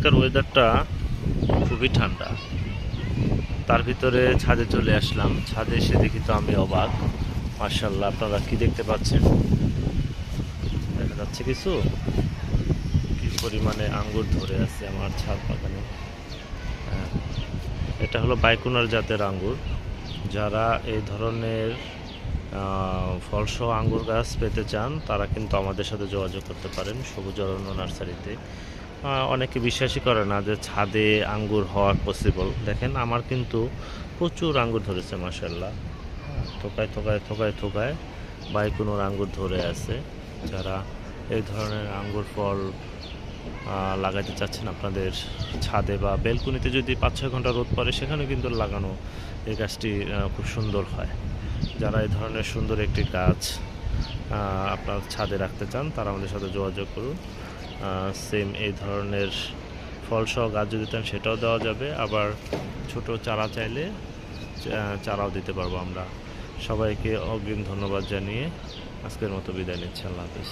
আজকের ওয়েদারটা খুবই ঠান্ডা, তার ভিতরে ছাদে চলে আসলাম। ছাদে এসে দেখি তো আমি অবাক। মার্শাল্লাহ, আপনারা কি দেখতে পাচ্ছেন? দেখা যাচ্ছে কিছু? কি পরিমাণে আঙ্গুর ধরে আছে আমার ছাদ বাগানে। হ্যাঁ, এটা হলো বাইকুনার জাতের আঙ্গুর। যারা এই ধরনের ফলসহ আঙ্গুর গাছ পেতে চান তারা কিন্তু আমাদের সাথে যোগাযোগ করতে পারেন সবুজ অরণ্য নার্সারিতে। অনেকে বিশ্বাসই করে না যে ছাদে আঙ্গুর হওয়া পসিবল। দেখেন আমার কিন্তু প্রচুর আঙ্গুর ধরেছে মাশাল্লাহ। থোকায় থোকায় থোকায় থোকায় বাইকুনোর আঙ্গুর ধরে আছে। যারা এই ধরনের আঙ্গুর ফল লাগাইতে চাচ্ছেন আপনাদের ছাদে বা বেলকুনিতে, যদি 5-6 ঘন্টা রোদ পড়ে সেখানে কিন্তু লাগানো এই গাছটি খুব সুন্দর হয়। যারা এই ধরনের সুন্দর একটি গাছ আপনার ছাদে রাখতে চান তারা আমাদের সাথে যোগাযোগ করুন। সেম এই ধরনের ফলসহ গাছ যদি চান সেটাও দেওয়া যাবে, আবার ছোট চারা চাইলে চারাও দিতে পারবো আমরা। সবাইকে অগ্রিম ধন্যবাদ জানিয়ে আজকের মতো বিদায় নিচ্ছি। আল্লাহ হাফেজ।